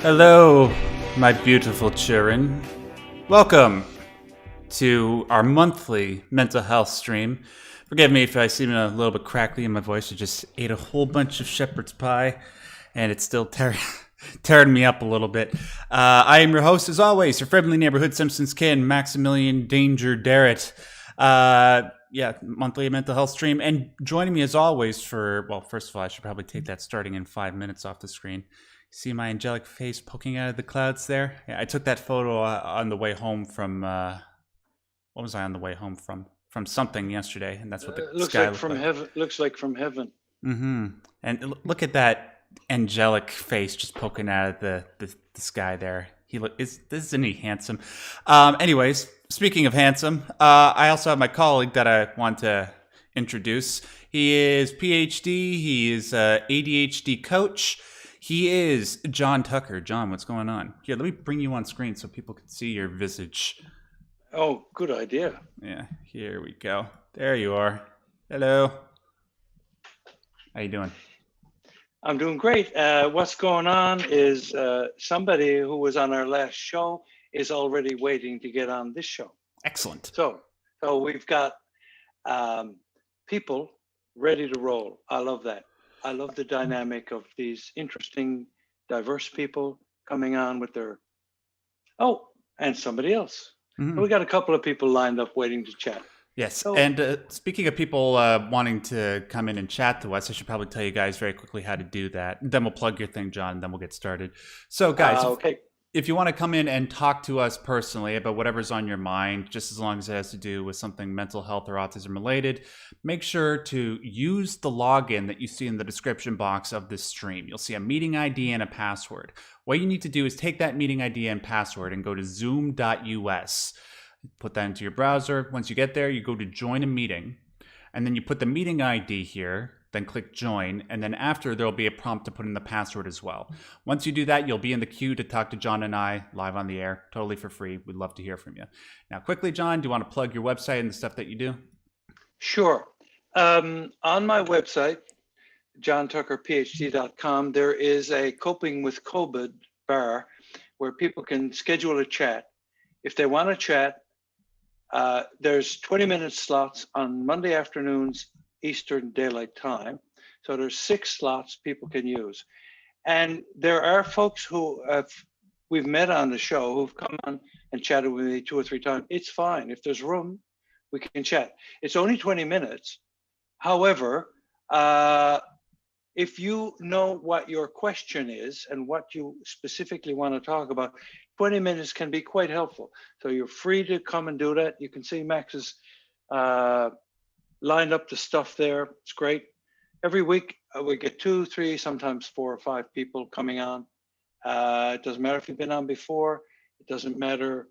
Hello, my beautiful children. Welcome to our monthly mental health stream. Forgive me if I seem a little bit crackly in my voice. I just ate a whole bunch of shepherd's pie, and it's still tearing me up a little bit. I am your host, as always, your friendly neighborhood Simpsons kin, Maximilian Danger Darrett. Monthly mental health stream. And joining me as always first of all, I should probably take that starting in 5 minutes off the screen. See my angelic face poking out of the clouds there? Yeah, I took that photo on the way home from, what was I on the way home from? From something yesterday, and that's what the looks sky like looked from like. heaven. Looks like from heaven. Mm-hmm. And look at that angelic face just poking out of the sky there. Isn't he handsome? Anyways, speaking of handsome, I also have my colleague that I want to introduce. He is PhD. He is a ADHD coach. He is John Tucker. John, what's going on? Here, let me bring you on screen so people can see your visage. Oh, good idea. Yeah, here we go. There you are. Hello. How you doing? I'm doing great. What's going on is somebody who was on our last show is already waiting to get on this show. Excellent. So we've got people ready to roll. I love that. I love the dynamic of these interesting, diverse people coming on with their, and somebody else. Mm-hmm. We got a couple of people lined up waiting to chat. Yes, and speaking of people wanting to come in and chat to us, I should probably tell you guys very quickly how to do that. Then we'll plug your thing, John, and then we'll get started. So, guys, if you want to come in and talk to us personally about whatever's on your mind, just as long as it has to do with something mental health or autism related, make sure to use the login that you see in the description box of this stream. You'll see a meeting ID and a password. What you need to do is take that meeting ID and password and go to zoom.us. Put that into your browser. Once you get there, you go to join a meeting, and then you put the meeting ID here, then click join, and then after there'll be a prompt to put in the password as well. Once you do that, you'll be in the queue to talk to John and I live on the air, totally for free. We'd love to hear from you. Now, quickly, John, do you want to plug your website and the stuff that you do? Sure. On my website, johntuckerphd.com, there is a Coping with COVID bar where people can schedule a chat. If they want to chat, there's 20-minute slots on Monday afternoons, Eastern Daylight Time. So there's 6 slots people can use. And there are folks who we've met on the show who've come on and chatted with me 2 or 3 times. It's fine. If there's room, we can chat. It's only 20 minutes. However, if you know what your question is and what you specifically want to talk about, 20 minutes can be quite helpful. So you're free to come and do that. You can see Max has lined up the stuff there. It's great. Every week we get 2, 3, sometimes 4 or 5 people coming on. It doesn't matter if you've been on before. It doesn't matter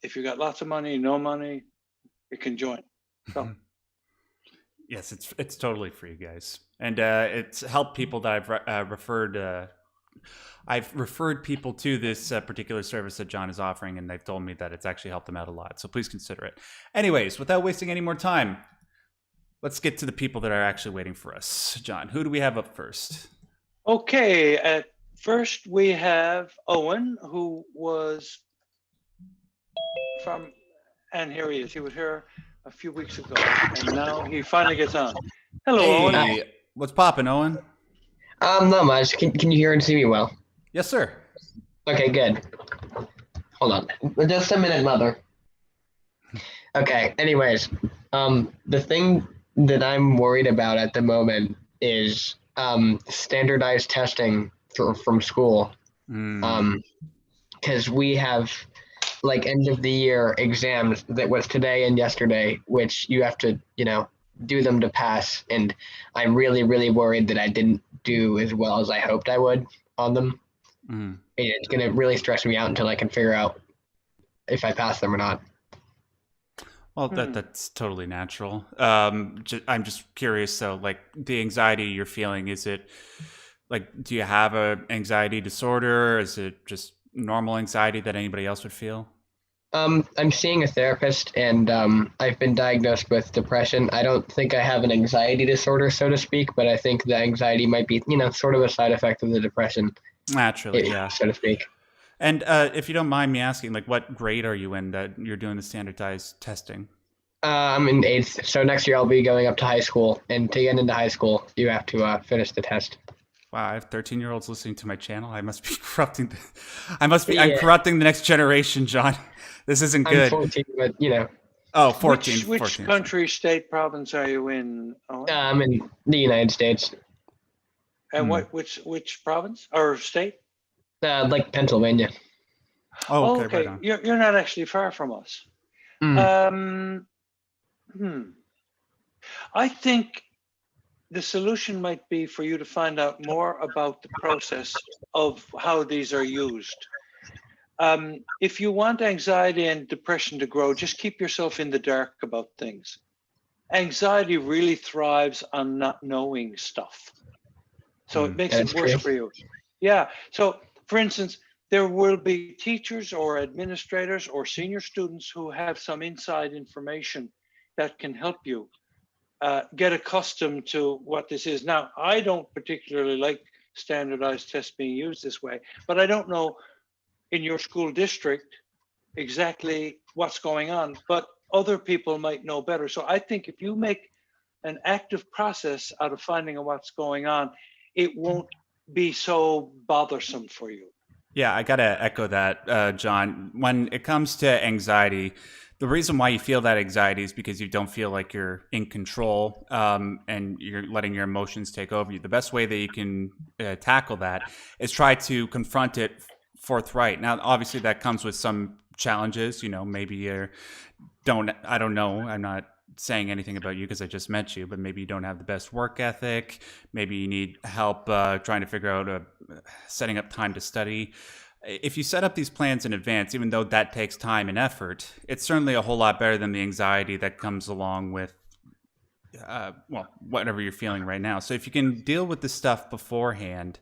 if you got lots of money, no money, you can join. So. Yes, it's totally free, guys, and it's helped people that I've referred. I've referred people to this particular service that John is offering, and they've told me that it's actually helped them out a lot. So please consider it. Anyways, without wasting any more time, let's get to the people that are actually waiting for us. John, who do we have up first? Okay, at first we have Owen, who was from, and here he is. He was here a few weeks ago, and now he finally gets on. Hello, Owen. What's poppin', Owen? Not much. Can you hear and see me well? Yes, sir. Okay, good. Hold on. Just a minute, mother. Okay, anyways, the thing that I'm worried about at the moment is standardized testing from school. Because we have like end of the year exams that was today and yesterday, which you have to, do them to pass. And I'm really, really worried that I didn't do as well as I hoped I would on them. And it's going to really stress me out until I can figure out if I pass them or not. Well, that's totally natural. I'm just curious, though, like the anxiety you're feeling, is it like, do you have an anxiety disorder? Is it just normal anxiety that anybody else would feel? I'm seeing a therapist, and I've been diagnosed with depression. I don't think I have an anxiety disorder, so to speak, but I think the anxiety might be, sort of a side effect of the depression. Naturally, yeah. so to speak. And if you don't mind me asking, like, what grade are you in that you're doing the standardized testing? I'm in 8th, so next year I'll be going up to high school. And to get into high school, you have to finish the test. Wow, I have 13-year-olds listening to my channel. I must be corrupting. I'm Yeah. corrupting the next generation, John. This isn't good. I'm 14, but you know. Oh, 14. Which 14. country, state, province are you in, Owen? I'm in the United States. And which province or state? Like Pennsylvania. Oh, okay. Okay. Right on. You're not actually far from us. I think the solution might be for you to find out more about the process of how these are used. If you want anxiety and depression to grow, just keep yourself in the dark about things. Anxiety really thrives on not knowing stuff. So it makes it worse for you. Yeah. So for instance, there will be teachers or administrators or senior students who have some inside information that can help you get accustomed to what this is. Now, I don't particularly like standardized tests being used this way, but I don't know in your school district exactly what's going on, but other people might know better. So I think if you make an active process out of finding out what's going on, it won't be so bothersome for you. Yeah, I got to echo that, John. When it comes to anxiety, the reason why you feel that anxiety is because you don't feel like you're in control and you're letting your emotions take over you. The best way that you can tackle that is try to confront it forthright. Now, obviously, that comes with some challenges. You know, maybe I don't know. I'm not saying anything about you because I just met you, but maybe you don't have the best work ethic. Maybe you need help trying to figure out setting up time to study. If you set up these plans in advance, even though that takes time and effort, it's certainly a whole lot better than the anxiety that comes along with, whatever you're feeling right now. So if you can deal with this stuff beforehand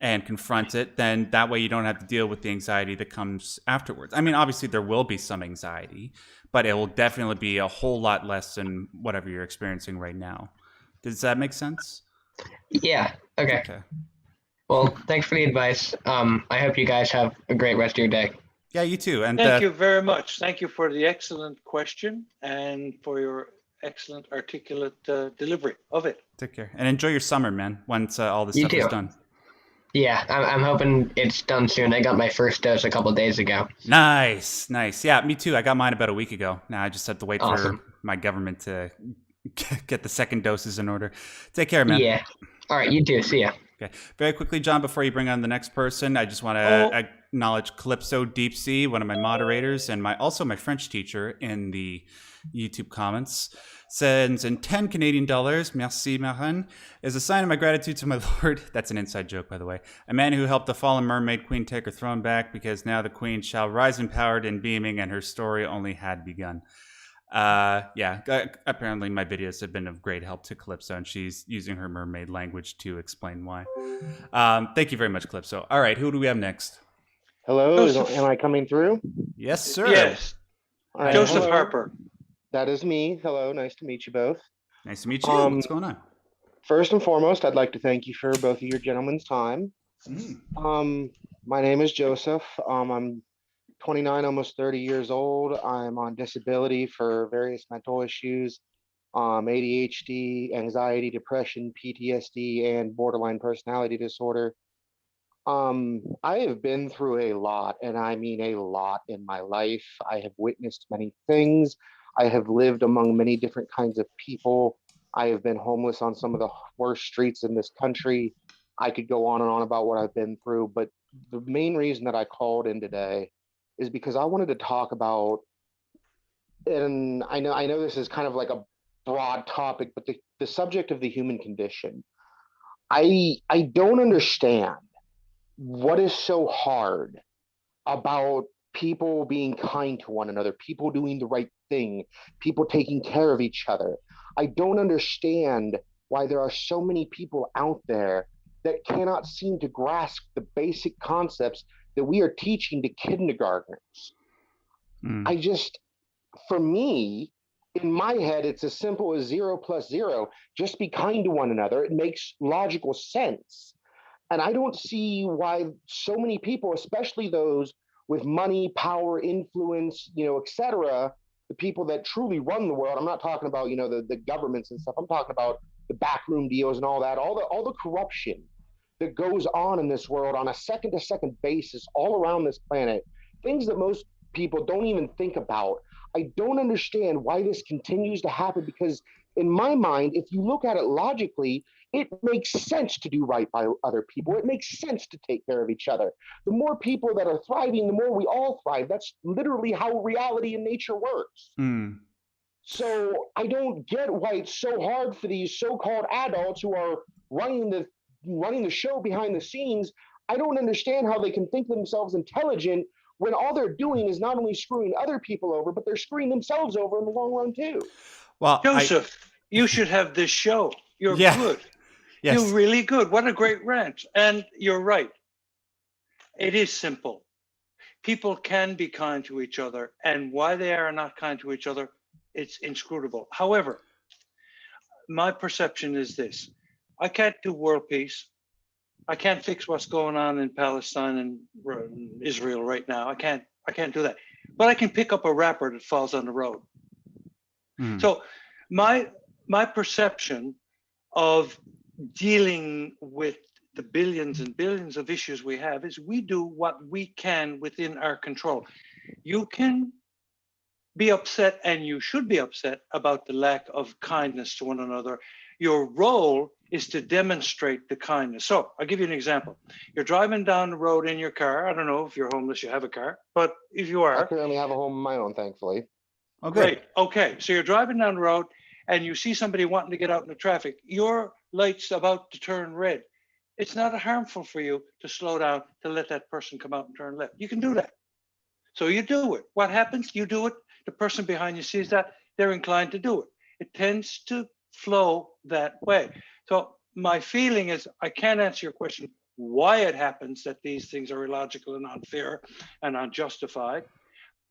and confront it, then that way you don't have to deal with the anxiety that comes afterwards. I mean, obviously there will be some anxiety, but it will definitely be a whole lot less than whatever you're experiencing right now. Does that make sense? Yeah. Okay. Well, thanks for the advice. I hope you guys have a great rest of your day. Yeah, you too. And thank you very much. Thank you for the excellent question and for your excellent articulate delivery of it. Take care and enjoy your summer, man. Once all this stuff is done. Yeah, I'm hoping it's done soon. I got my first dose a couple of days ago. Nice. Yeah, me too. I got mine about a week ago. Now I just have to wait for my government to get the second doses in order. Take care, man. Yeah. All right, you too. See ya. Okay. Very quickly, John, before you bring on the next person, I just want to acknowledge Calypso Deep Sea, one of my moderators, and also my French teacher in the YouTube comments. Sends in 10 Canadian dollars, merci Marin, is a sign of my gratitude to my Lord. That's an inside joke, by the way. A man who helped the fallen mermaid queen take her throne back, because now the queen shall rise empowered and beaming, and her story only had begun. Apparently my videos have been of great help to Calypso, and she's using her mermaid language to explain why. Thank you very much, Calypso. All right, who do we have next? Hello, am I coming through? Yes, sir. Yes. All right, Joseph Harper. That is me. Hello, nice to meet you both. Nice to meet you. What's going on? First and foremost, I'd like to thank you for both of your gentlemen's time. My name is Joseph. I'm 29, almost 30 years old. I'm on disability for various mental issues, ADHD, anxiety, depression, PTSD, and borderline personality disorder. I have been through a lot, and I mean a lot in my life. I have witnessed many things. I have lived among many different kinds of people. I have been homeless on some of the worst streets in this country. I could go on and on about what I've been through, but the main reason that I called in today is because I wanted to talk about, and I know this is kind of like a broad topic, but the subject of the human condition. I don't understand what is so hard about people being kind to one another, people doing the right thing, people taking care of each other. I don't understand why there are so many people out there that cannot seem to grasp the basic concepts that we are teaching to kindergartners. For me, in my head, it's as simple as 0 + 0. Just be kind to one another. It makes logical sense. And I don't see why so many people, especially those with money, power, influence, et cetera, the people that truly run the world. I'm not talking about, the governments and stuff. I'm talking about the backroom deals and all the corruption that goes on in this world on a second to second basis all around this planet. Things that most people don't even think about. I don't understand why this continues to happen, because in my mind, if you look at it logically, it makes sense to do right by other people. It makes sense to take care of each other. The more people that are thriving, the more we all thrive. That's literally how reality and nature works. Mm. So I don't get why it's so hard for these so-called adults who are running the show behind the scenes. I don't understand how they can think themselves intelligent when all they're doing is not only screwing other people over, but they're screwing themselves over in the long run too. Well, Joseph, you should have this show. You're good. Yes. You're really good. What a great rant. And you're right. It is simple. People can be kind to each other, and why they are not kind to each other, it's inscrutable. However, my perception is this. I can't do world peace. I can't fix what's going on in Palestine and Israel right now. I can't do that. But I can pick up a wrapper that falls on the road. Mm. So my perception of dealing with the billions and billions of issues we have is we do what we can within our control. You can be upset, and you should be upset about the lack of kindness to one another. Your role is to demonstrate the kindness. So I'll give you an example. You're driving down the road in your car. I don't know if you're homeless, you have a car, but if you are. I currently have a home of my own, thankfully. Oh, great. Okay, so you're driving down the road and you see somebody wanting to get out in the traffic. Your light's about to turn red. It's not harmful for you to slow down to let that person come out and turn left. You can do that. So you do it. What happens? You do it. The person behind you sees that, they're inclined to do it. It tends to flow that way. So my feeling is, I can't answer your question why it happens that these things are illogical and unfair and unjustified.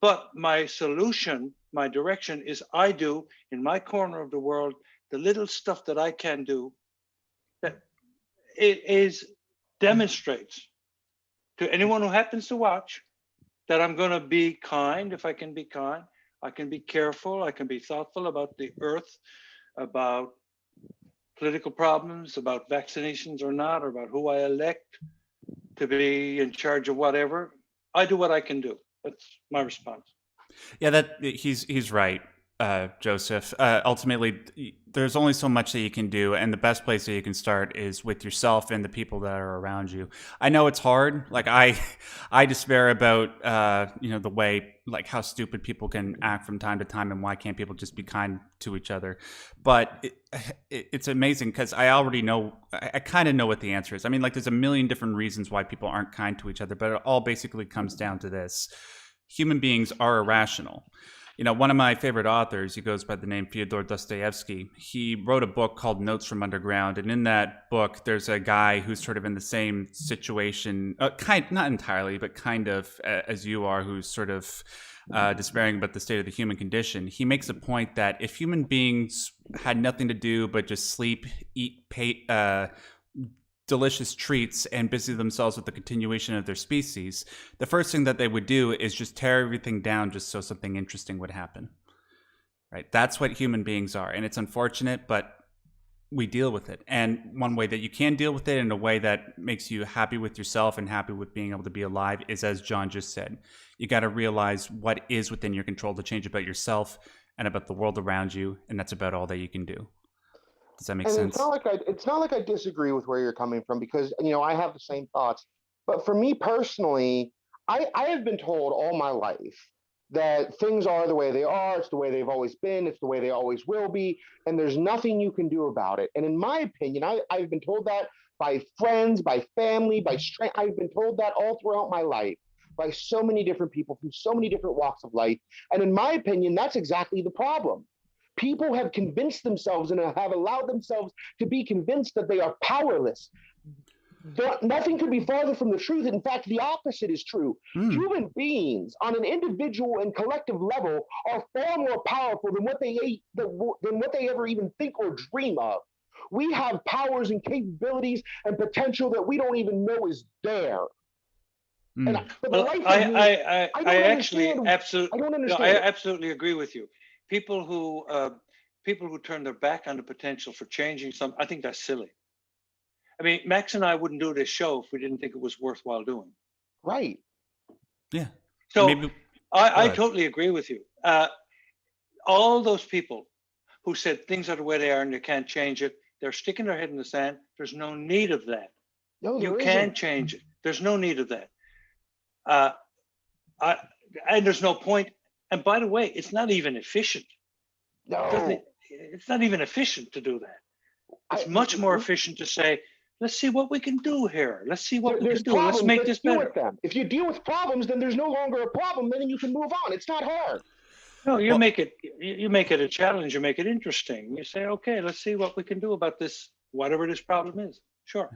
But my solution, my direction is I do in my corner of the world, the little stuff that I can do that it demonstrates to anyone who happens to watch that I'm going to be kind if I can be kind. I can be careful. I can be thoughtful about the earth, about political problems, about vaccinations or not, or about who I elect to be in charge of whatever. I do what I can do. That's my response. Yeah, he's right, Joseph. Ultimately, there's only so much that you can do, and the best place that you can start is with yourself and the people that are around you. I know it's hard. Like I despair about the way, like, how stupid people can act from time to time, and why can't people just be kind to each other? But it's amazing because I already know. I kind of know what the answer is. I mean, like, there's a million different reasons why people aren't kind to each other, but it all basically comes down to this: human beings are irrational. One of my favorite authors, he goes by the name Fyodor Dostoevsky. He wrote a book called Notes from Underground. And in that book, there's a guy who's sort of in the same situation, not entirely, but kind of as you are, who's sort of despairing about the state of the human condition. He makes a point that if human beings had nothing to do but just sleep, eat, delicious treats, and busy themselves with the continuation of their species, the first thing that they would do is just tear everything down just so something interesting would happen. Right? That's what human beings are. And it's unfortunate, but we deal with it. And one way that you can deal with it in a way that makes you happy with yourself and happy with being able to be alive is, as John just said, you got to realize what is within your control to change about yourself and about the world around you. And that's about all that you can do. Does that make sense? It's not like I disagree with where you're coming from, because I have the same thoughts. But for me personally, I have been told all my life that things are the way they are. It's the way they've always been. It's the way they always will be. And there's nothing you can do about it. And in my opinion, I've been told that by friends, by family, by strength. I've been told that all throughout my life by so many different people from so many different walks of life. And in my opinion, that's exactly the problem. People have convinced themselves and have allowed themselves to be convinced that they are powerless. Nothing could be farther from the truth. In fact, the opposite is true. Human beings on an individual and collective level are far more powerful than what they ever even think or dream of. We have powers and capabilities and potential that we don't even know is there. And for the life of me, I don't understand. I absolutely agree with you. People who turn their back on the potential for changing something, I think that's silly. I mean, Max and I wouldn't do this show if we didn't think it was worthwhile doing. Right. Yeah. So I totally agree with you. All those people who said things are the way they are and you can't change it, they're sticking their head in the sand. There's no need of that. No, you can change it. There's no need of that. And there's no point. And by the way, it's not even efficient. No. It's not even efficient to do that. It's much more efficient to say, let's see what we can do here. Let's see what we can do. Let's make this better. If you deal with problems, then there's no longer a problem. Then you can move on. It's not hard. No, you make it a challenge. You make it interesting. You say, okay, let's see what we can do about this, whatever this problem is. Sure.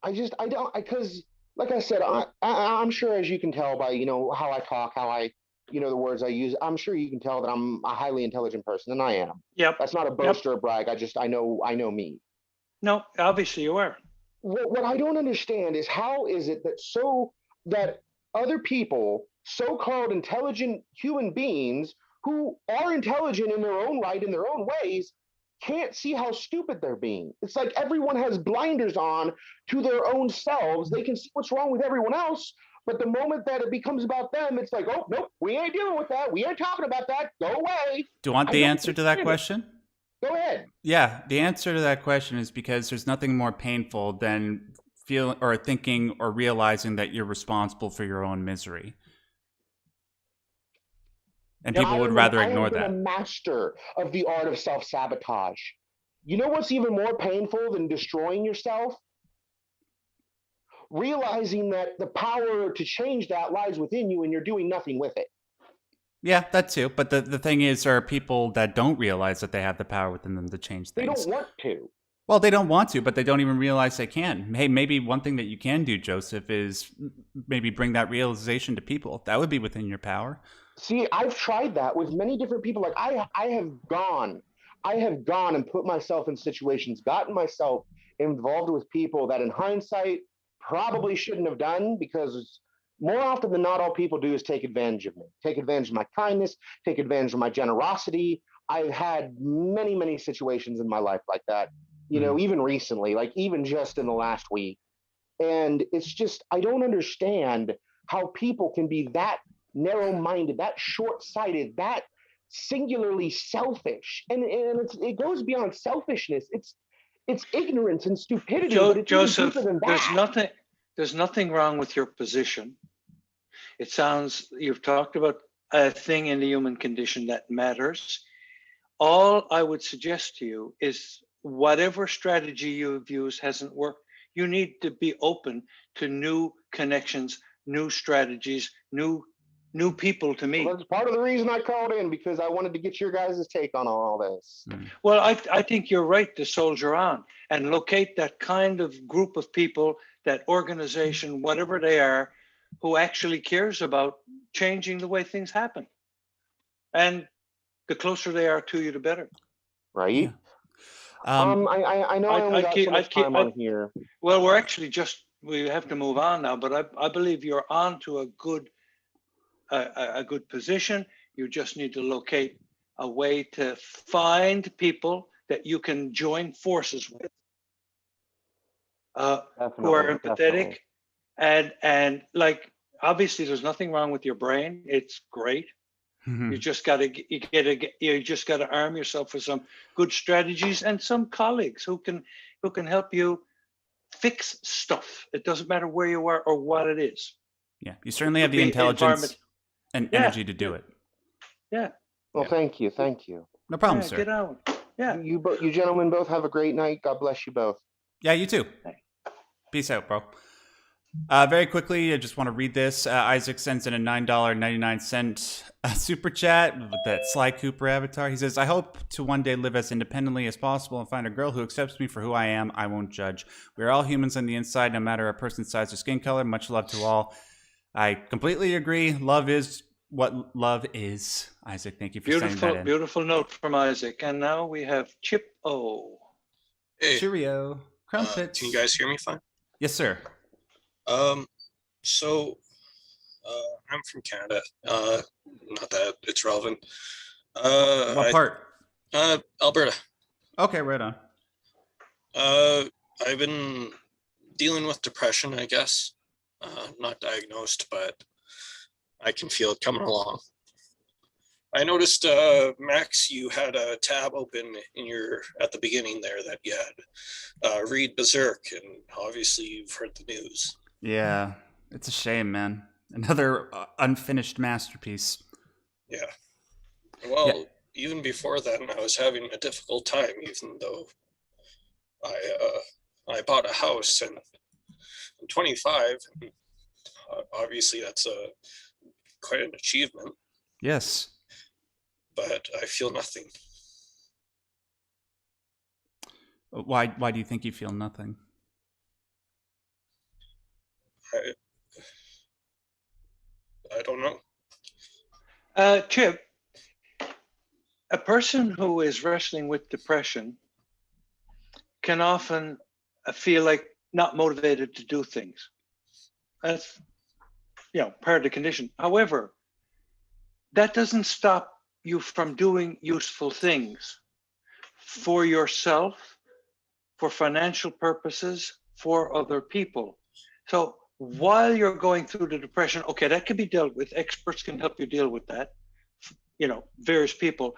Because like I said, I'm sure, as you can tell by, how I talk, how I, the words I use, I'm sure you can tell that I'm a highly intelligent person, and I am. Yep. That's not a boast or a brag. I know me. No, obviously you are. What I don't understand is how is it that other people, so-called intelligent human beings who are intelligent in their own right, in their own ways, can't see how stupid they're being. It's like everyone has blinders on to their own selves. They can see what's wrong with everyone else, but the moment that it becomes about them, it's like, oh, nope, we ain't dealing with that. We ain't talking about that. Go away. Do you want the answer to that question? Go ahead. Yeah, the answer to that question is because there's nothing more painful than feeling or thinking or realizing that you're responsible for your own misery. And people would rather ignore that. I am a master of the art of self-sabotage. You know what's even more painful than destroying yourself? Realizing that the power to change that lies within you and you're doing nothing with it. Yeah, that too. But the thing is, there are people that don't realize that they have the power within them to change things. They don't want to. Well, they don't want to, but they don't even realize they can. Hey, maybe one thing that you can do, Joseph, is maybe bring that realization to people. That would be within your power. See, I've tried that with many different people. Like I have gone and put myself in situations, gotten myself involved with people that in hindsight probably shouldn't have done, because more often than not, all people do is take advantage of me, take advantage of my kindness, take advantage of my generosity. I've had many, many situations in my life like that, even recently, like even just in the last week. And it's just, I don't understand how people can be that narrow-minded, that short-sighted, that singularly selfish. And it goes beyond selfishness. It's ignorance and stupidity. Joseph, there's nothing wrong with your position. It sounds, you've talked about a thing in the human condition that matters. All I would suggest to you is whatever strategy you've used hasn't worked. You need to be open to new connections, new strategies, new people to meet. Well, that's part of the reason I called in, because I wanted to get your guys' take on all this. Well, I think you're right to soldier on and locate that kind of group of people, that organization, whatever they are, who actually cares about changing the way things happen. And the closer they are to you, the better. Right? Yeah. I know I only got so much time on here. Well, we have to move on now, but I believe you're on to a good position. You just need to locate a way to find people that you can join forces with, who are empathetic, and like, obviously there's nothing wrong with your brain. It's great. Mm-hmm. You just got to arm yourself with some good strategies and some colleagues who can help you fix stuff. It doesn't matter where you are or what it is. Yeah, you certainly have the intelligence and energy to do it. Yeah. Well, thank you. No problem, sir. Get out. Yeah. You gentlemen both have a great night. God bless you both. Yeah, you too. Peace out, bro. Very quickly, I just want to read this. Isaac sends in a $9.99 super chat with that Sly Cooper avatar. He says, I hope to one day live as independently as possible and find a girl who accepts me for who I am. I won't judge. We are all humans on the inside, no matter a person's size or skin color. Much love to all. I completely agree. Love is what love is. Isaac, thank you for saying that. Beautiful note from Isaac. And now we have Chip O. Hey, Cheerio. Crumpets. can you guys hear me fine? Yes, sir. So I'm from Canada. Not that it's relevant. What part? Alberta. Okay, right on. I've been dealing with depression, I guess. Not diagnosed, but I can feel it coming along. I noticed, Max, you had a tab open at the beginning there that you had read Berserk, and obviously you've heard the news. Yeah, it's a shame, man. Another unfinished masterpiece. Yeah. Well, even before then, I was having a difficult time, even though I bought a house, and I'm 25. And obviously, that's quite an achievement. Yes. But I feel nothing. Why do you think you feel nothing? I don't know. Chip, a person who is wrestling with depression can often feel like not motivated to do things. That's, part of the condition. However, that doesn't stop you from doing useful things for yourself, for financial purposes, for other people. So while you're going through the depression, okay, that can be dealt with. Experts can help you deal with that, various people.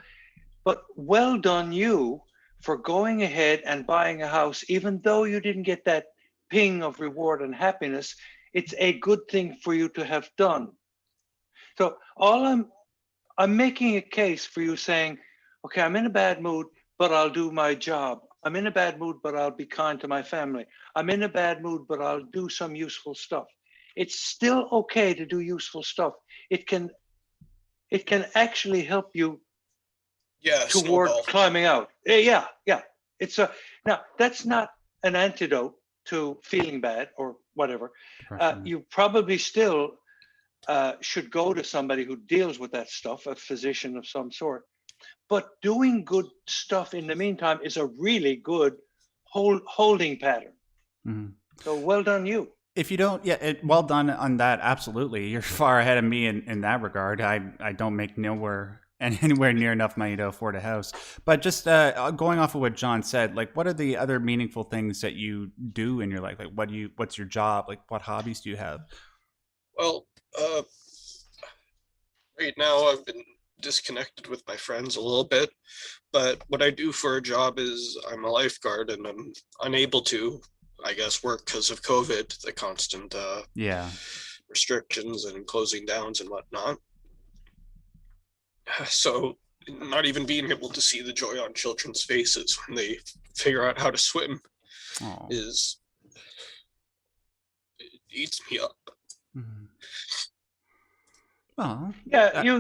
But well done you for going ahead and buying a house, even though you didn't get that ping of reward and happiness. It's a good thing for you to have done. So I'm making a case for you saying, okay, I'm in a bad mood, but I'll do my job. I'm in a bad mood, but I'll be kind to my family. I'm in a bad mood, but I'll do some useful stuff. It's still okay to do useful stuff. It can actually help you toward climbing out. Yeah. Now that's not an antidote to feeling bad or whatever. You probably still should go to somebody who deals with that stuff, a physician of some sort. But doing good stuff in the meantime is a really good holding pattern. Mm-hmm. So well done you. If you don't, well done on that. Absolutely. You're far ahead of me in that regard. I don't make anywhere near enough money to afford a house. But just going off of what John said, like, what are the other meaningful things that you do in your life? Like, what's your job? Like, what hobbies do you have? Well, right now I've been disconnected with my friends a little bit, but what I do for a job is I'm a lifeguard, and I'm unable to, I guess, work because of COVID, the constant restrictions and closing downs and whatnot. So not even being able to see the joy on children's faces when they figure out how to swim it eats me up. Mm-hmm. Well,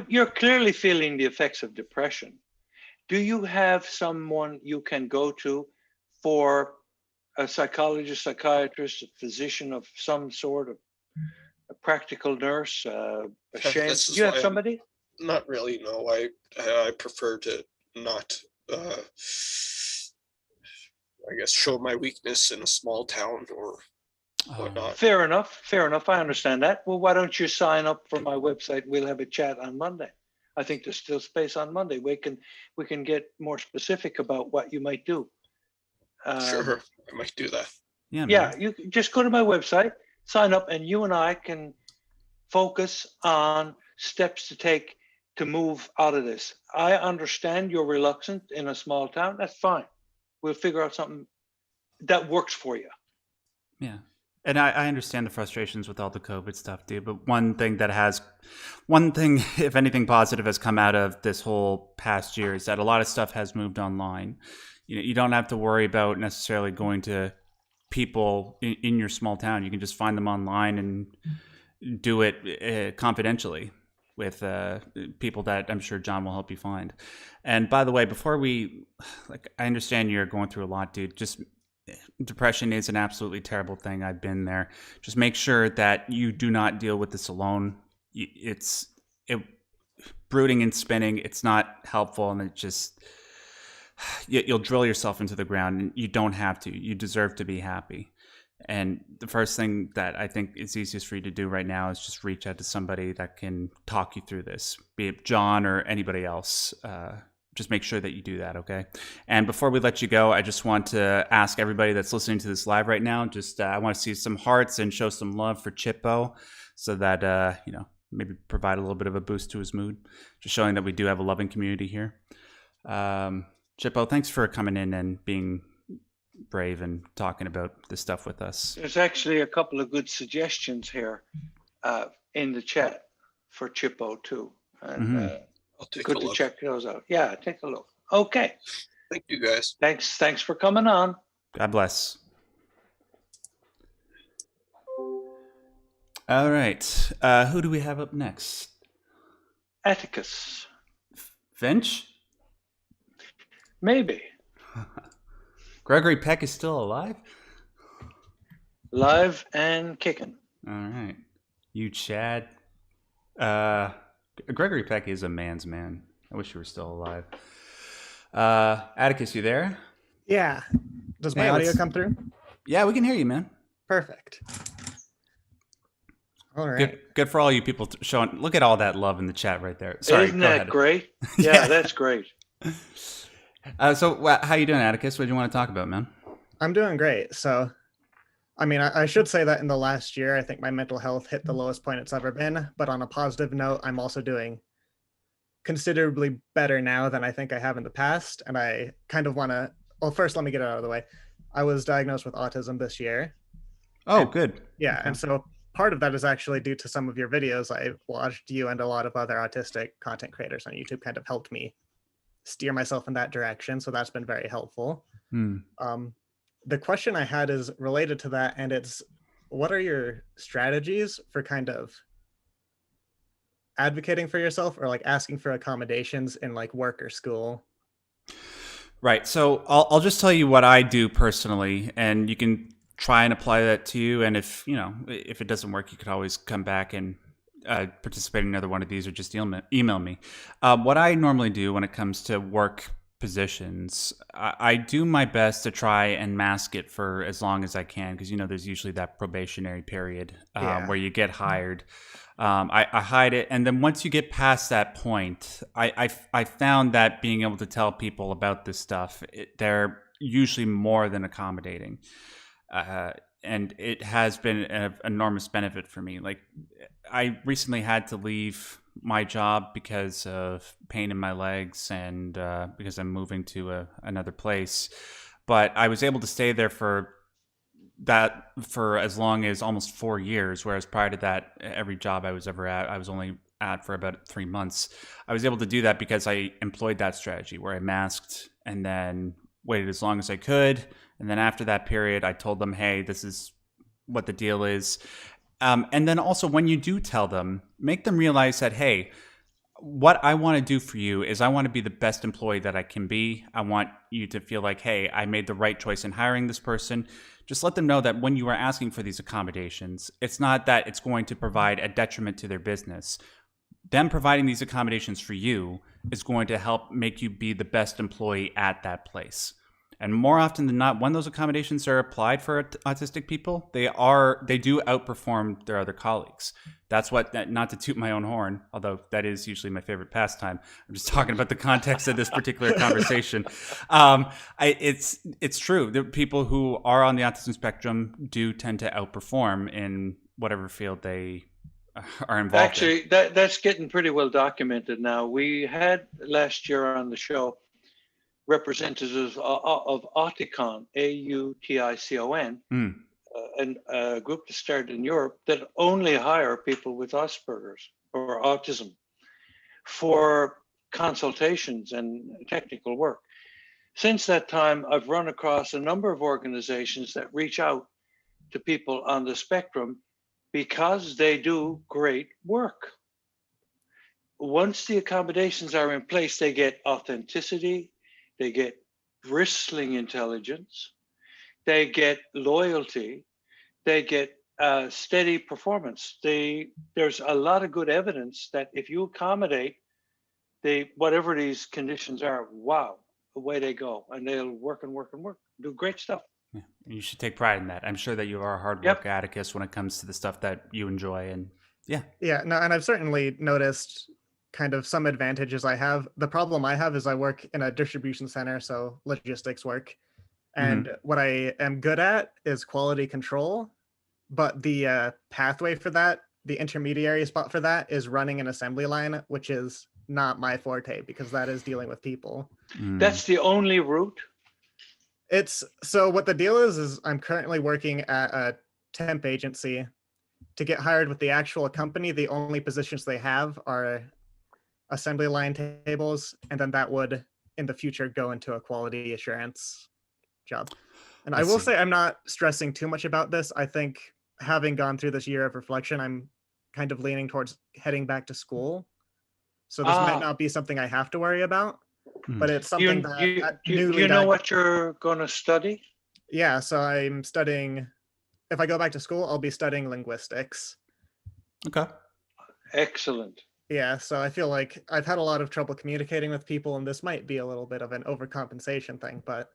you're clearly feeling the effects of depression. Do you have someone you can go to for a psychologist, psychiatrist, a physician of some sort, a practical nurse, a shame? Do you have somebody? Not really, no. I prefer to not, I guess, show my weakness in a small town or whatnot. Fair enough. I understand that. Well, why don't you sign up for my website? We'll have a chat on Monday. I think there's still space on Monday. We can get more specific about what you might do. Sure, I might do that. Yeah, you just go to my website, sign up, and you and I can focus on steps to take to move out of this. I understand you're reluctant in a small town. That's fine. We'll figure out something that works for you. Yeah. And I understand the frustrations with all the COVID stuff, dude. But one thing, if anything positive has come out of this whole past year, is that a lot of stuff has moved online. You don't have to worry about necessarily going to people in your small town. You can just find them online and do it confidentially with people that I'm sure John will help you find. And by the way, I understand you're going through a lot, dude. Just depression is an absolutely terrible thing. I've been there. Just make sure that you do not deal with this alone. Brooding and spinning, it's not helpful, and you'll drill yourself into the ground, and you don't have to. You deserve to be happy. And the first thing that I think is easiest for you to do right now is just reach out to somebody that can talk you through this, be it John or anybody else. Just make sure that you do that, okay? And before we let you go, I just want to ask everybody that's listening to this live right now, just I want to see some hearts and show some love for Chippo, so that, maybe provide a little bit of a boost to his mood, just showing that we do have a loving community here. Chippo, thanks for coming in and being brave and talking about this stuff with us. There's actually a couple of good suggestions here in the chat for Chippo too. And I'll take good a to look. check those out. Yeah, take a look. Okay. Thank you, guys. Thanks for coming on. God bless. All right. Who do we have up next? Atticus. Finch? Maybe. Gregory Peck is still alive? Live and kicking. All right. You, Chad. Gregory Peck is a man's man. I wish he were still alive. Atticus, you there? Yeah. Does my audio come through? Yeah, we can hear you, man. Perfect. All right. Good for all you people showing. Look at all that love in the chat right there. Sorry, Isn't that great? Yeah, that's great. So how you doing, Atticus? What do you want to talk about, man? I'm doing great. So, I mean, I should say that in the last year, I think my mental health hit the lowest point it's ever been. But on a positive note, I'm also doing considerably better now than I think I have in the past. And I kind of want to, well, first, let me get it out of the way. I was diagnosed with autism this year. Oh, good. Yeah. Okay. And so part of that is actually due to some of your videos. I watched you and a lot of other autistic content creators on YouTube kind of helped me steer myself in that direction. So that's been very helpful. The question I had is related to that, and it's, what are your strategies for kind of advocating for yourself or like asking for accommodations in like work or school? Right. So I'll just tell you what I do personally, and you can try and apply that to you. And if it doesn't work, you could always come back and participate in another one of these, or just email me. What I normally do when it comes to work positions, I do my best to try and mask it for as long as I can, because there's usually that probationary period where you get hired. I hide it, and then once you get past that point, I found that being able to tell people about this stuff, they're usually more than accommodating. And it has been an enormous benefit for me. Like, I recently had to leave my job because of pain in my legs and because I'm moving to another place. But I was able to stay there for as long as almost 4 years, whereas prior to that, every job I was ever at, I was only at for about 3 months. I was able to do that because I employed that strategy where I masked and then waited as long as I could. And then after that period, I told them, hey, this is what the deal is. And then also, when you do tell them, make them realize that, hey, what I want to do for you is I want to be the best employee that I can be. I want you to feel like, hey, I made the right choice in hiring this person. Just let them know that when you are asking for these accommodations, it's not that it's going to provide a detriment to their business. Them providing these accommodations for you is going to help make you be the best employee at that place. And more often than not, when those accommodations are applied for autistic people, they do outperform their other colleagues. That's what, not to toot my own horn, although that is usually my favorite pastime. I'm just talking about the context of this particular conversation. It's true. The people who are on the autism spectrum do tend to outperform in whatever field they are involved in. Actually, that's getting pretty well documented now. We had last year on the show representatives of Auticon, AUTICON, and a group that started in Europe that only hire people with Asperger's or autism for consultations and technical work. Since that time, I've run across a number of organizations that reach out to people on the spectrum because they do great work. Once the accommodations are in place, they get authenticity, they get bristling intelligence, they get loyalty, they get steady performance. There's a lot of good evidence that if you accommodate whatever these conditions are, wow, away they go, and they'll work and work and work, do great stuff. Yeah. You should take pride in that. I'm sure that you are a hard work Atticus when it comes to the stuff that you enjoy. And yeah. No, and I've certainly noticed kind of some advantages I have. The problem I have is I work in a distribution center, so logistics work. And what I am good at is quality control, but the pathway for that, the intermediary spot for that is running an assembly line, which is not my forte because that is dealing with people. That's the only route? So what the deal is I'm currently working at a temp agency. To get hired with the actual company, the only positions they have are assembly line tables, and then that would in the future go into a quality assurance job. And I will say I'm not stressing too much about this. I think having gone through this year of reflection, I'm kind of leaning towards heading back to school. So this might not be something I have to worry about, but it's something that you know what you're going to study? Yeah, so I'm studying, if I go back to school, I'll be studying linguistics. Okay. Excellent. Yeah, so I feel like I've had a lot of trouble communicating with people, and this might be a little bit of an overcompensation thing, but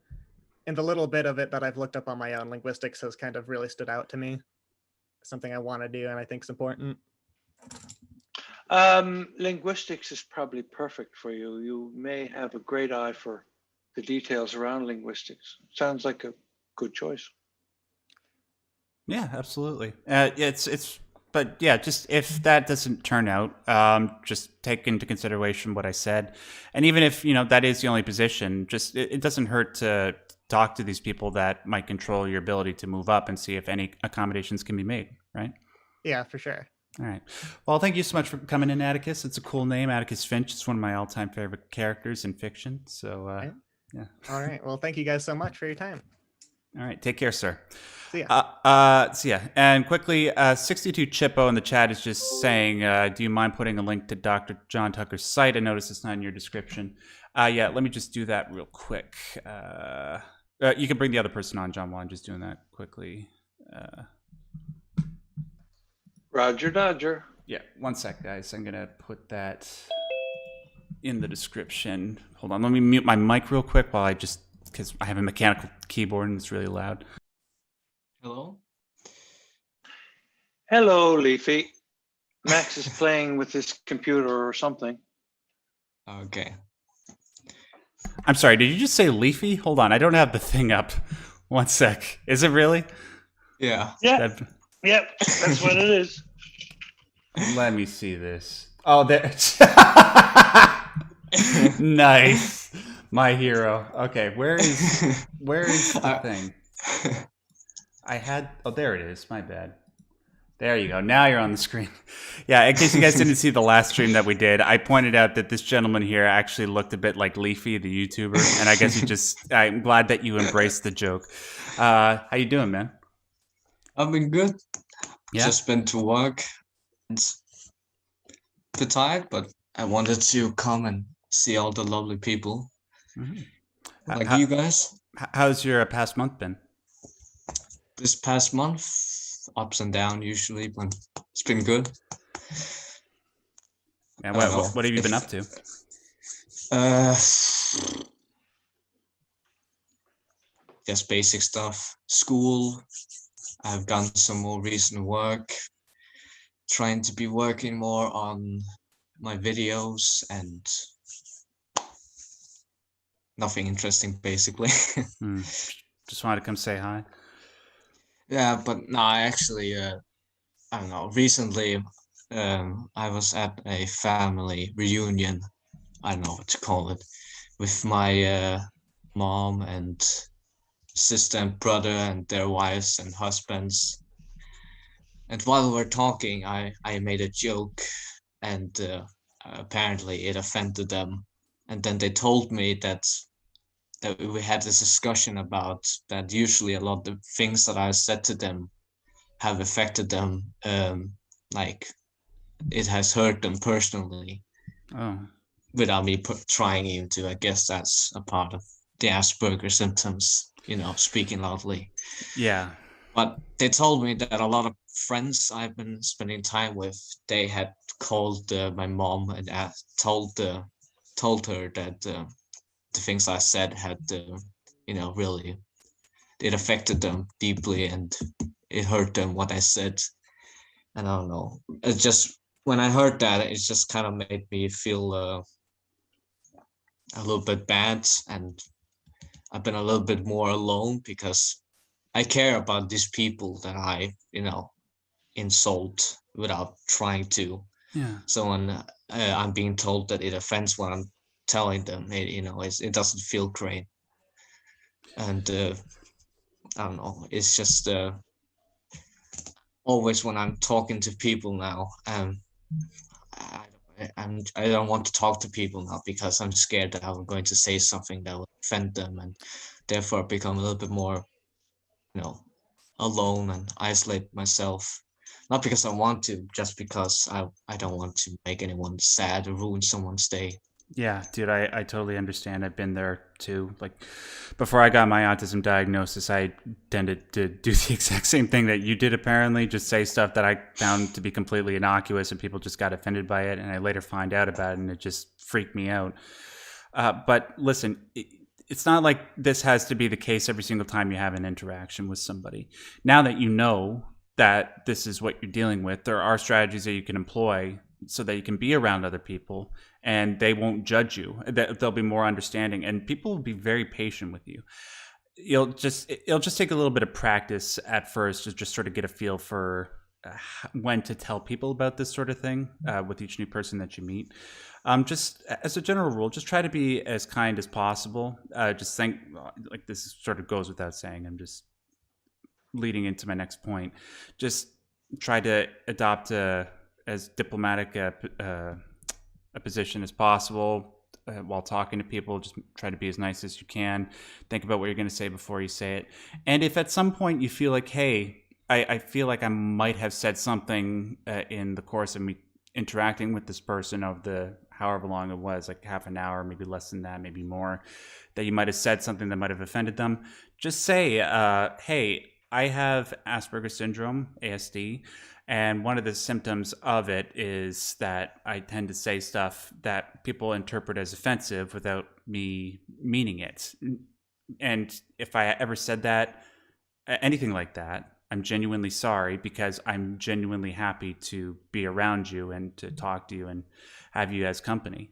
in the little bit of it that I've looked up on my own, linguistics has kind of really stood out to me. Something I want to do and I think is important. Linguistics is probably perfect for you. You may have a great eye for the details around linguistics. Sounds like a good choice. Yeah, absolutely. But yeah, just if that doesn't turn out, just take into consideration what I said. And even if, that is the only position, just it doesn't hurt to talk to these people that might control your ability to move up and see if any accommodations can be made, right? Yeah, for sure. All right. Well, thank you so much for coming in, Atticus. It's a cool name, Atticus Finch. It's one of my all-time favorite characters in fiction. So, yeah. All right. Well, thank you guys so much for your time. All right. Take care, sir. See ya. And quickly, 62 Chippo in the chat is just saying, do you mind putting a link to Dr. John Tucker's site? I noticed it's not in your description. Yeah, let me just do that real quick. You can bring the other person on, John, while I'm just doing that quickly. Roger Dodger. Yeah, one sec, guys. I'm going to put that in the description. Hold on. Let me mute my mic real quick because I have a mechanical keyboard and it's really loud. Hello? Hello, Leafy. Max is playing with his computer or something. Okay. I'm sorry, did you just say Leafy? Hold on, I don't have the thing up. One sec. Is it really? Yeah. Yep, that's what it is. Let me see this. Oh, there. Nice. My hero. Okay, where is the thing? Oh, there it is. My bad. There you go. Now you're on the screen. Yeah, in case you guys didn't see the last stream that we did, I pointed out that this gentleman here actually looked a bit like Leafy, the YouTuber, and I guess I'm glad that you embraced the joke. How you doing, man? I've been good. Yeah? Just been to work. It's a bit tired, but I wanted to come and see all the lovely people. Mm-hmm. Like you guys. How's your past month been? This past month, ups and downs usually, but it's been good. Yeah, what have you been up to? Just basic stuff. School. I've done some more recent work. Trying to be working more on my videos and nothing interesting, basically. Just wanted to come say hi. Yeah, but no, I actually, I don't know. Recently, I was at a family reunion. I don't know what to call it, with my mom and sister and brother and their wives and husbands. And while we're talking, I made a joke, and apparently it offended them. And then they told me that we had this discussion about that usually a lot of things that I said to them have affected them, like it has hurt them personally. Oh. Without me trying even to. I guess that's a part of the Asperger symptoms, speaking loudly. Yeah. But they told me that a lot of friends I've been spending time with, they had called my mom and told her that the things I said had, really, it affected them deeply and it hurt them what I said. And I don't know. It's just when I heard that, it just kind of made me feel a little bit bad, and I've been a little bit more alone because I care about these people that I, insult without trying to. Yeah. So when I'm being told that it offends what I'm telling them, it doesn't feel great. And I don't know. It's just always when I'm talking to people now, I don't want to talk to people now because I'm scared that I'm going to say something that will offend them, and therefore become a little bit more, alone and isolate myself. Not because I want to, just because I don't want to make anyone sad or ruin someone's day. Yeah, dude, I totally understand. I've been there too. Like, before I got my autism diagnosis, I tended to do the exact same thing that you did, apparently, just say stuff that I found to be completely innocuous and people just got offended by it. And I later find out about it and it just freaked me out. But listen, it's not like this has to be the case every single time you have an interaction with somebody. Now that you know that this is what you're dealing with, there are strategies that you can employ so that you can be around other people and they won't judge you. They'll be more understanding, and people will be very patient with you. It'll just take a little bit of practice at first to just sort of get a feel for when to tell people about this sort of thing with each new person that you meet. Just as a general rule, just try to be as kind as possible. Just think, like, this sort of goes without saying. I'm just leading into my next point. Just try to adopt as diplomatic a position as possible while talking to people. Just try to be as nice as you can. Think about what you're going to say before you say it. And if at some point you feel like, hey, I feel like I might have said something in the course of me interacting with this person of the however long it was, like half an hour, maybe less than that, maybe more, that you might have said something that might have offended them, just say, hey, I have Asperger's syndrome, ASD, and one of the symptoms of it is that I tend to say stuff that people interpret as offensive without me meaning it. And if I ever said that, anything like that, I'm genuinely sorry, because I'm genuinely happy to be around you and to talk to you and have you as company.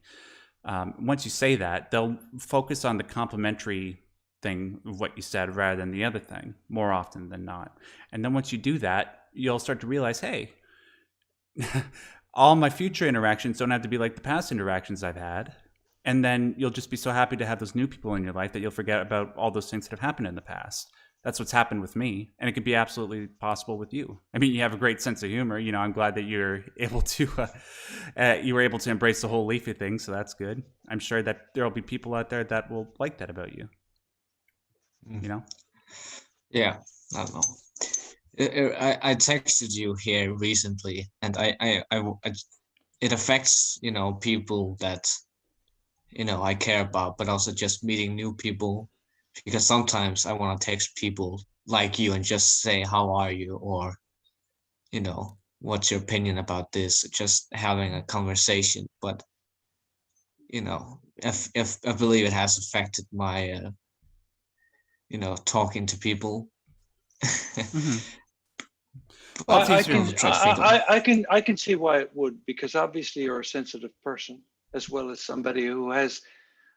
Once you say that, they'll focus on the complimentary thing of what you said rather than the other thing more often than not. And then once you do that, you'll start to realize, hey, all my future interactions don't have to be like the past interactions I've had. And then you'll just be so happy to have those new people in your life that you'll forget about all those things that have happened in the past. That's what's happened with me, and it could be absolutely possible with you. I mean, you have a great sense of humor. I'm glad that you're able to you were able to embrace the whole Leafy thing, so that's good. I'm sure that there will be people out there that will like that about you. Yeah, I don't know. I texted you here recently, and I it affects people that I care about, but also just meeting new people, because sometimes I want to text people like you and just say, how are you, or what's your opinion about this, just having a conversation. But if I believe it has affected my talking to people. Mm-hmm. Well, I can see why it would, because obviously you're a sensitive person, as well as somebody who has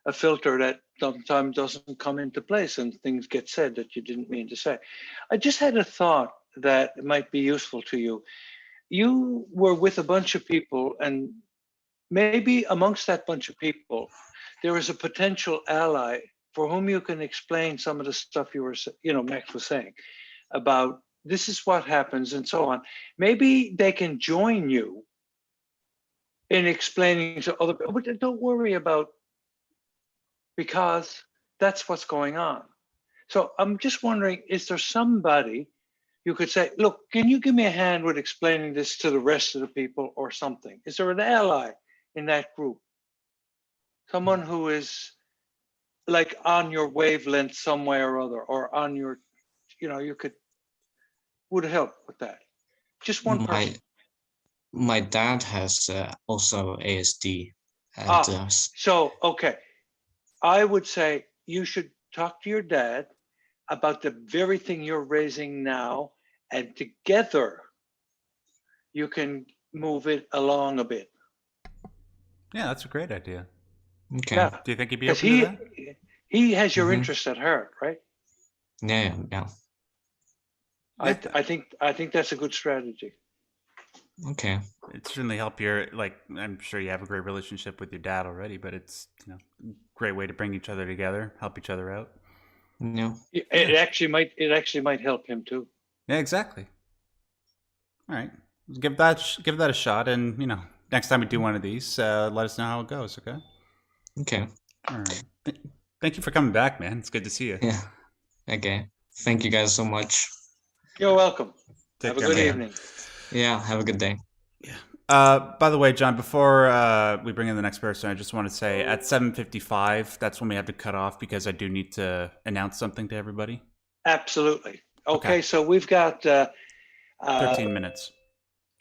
a filter that sometimes doesn't come into place and things get said that you didn't mean to say. I just had a thought that might be useful to you. You were with a bunch of people, and maybe amongst that bunch of people, there is a potential ally for whom you can explain some of the stuff Max was saying about this is what happens and so on. Maybe they can join you in explaining to other people, but don't worry about, because that's what's going on. So I'm just wondering, is there somebody you could say, look, can you give me a hand with explaining this to the rest of the people or something? Is there an ally in that group? Someone who is like on your wavelength some way or other, or on your, would help with that. Just one person. My dad has also ASD. And, so, okay. I would say you should talk to your dad about the very thing you're raising now, and together you can move it along a bit. Yeah, that's a great idea. Okay. Yeah, Do you think he'd be because open to that? he has your Mhm. interest at heart, right? Yeah. I think that's a good strategy. Okay. It certainly help your, like, I'm sure you have a great relationship with your dad already, but it's, a great way to bring each other together, help each other out. No. It actually might help him too. Yeah, exactly. All right, give that a shot, and next time we do one of these, let us know how it goes. Okay. Okay. All right. Thank you for coming back, man. It's good to see you. Yeah. Okay. Thank you guys so much. You're welcome. Take Have a care, good man. evening. Yeah. Have a good day. Yeah. By the way, John, before we bring in the next person, I just want to say at 7:55, that's when we have to cut off because I do need to announce something to everybody. Absolutely. Okay. So we've got 13 minutes.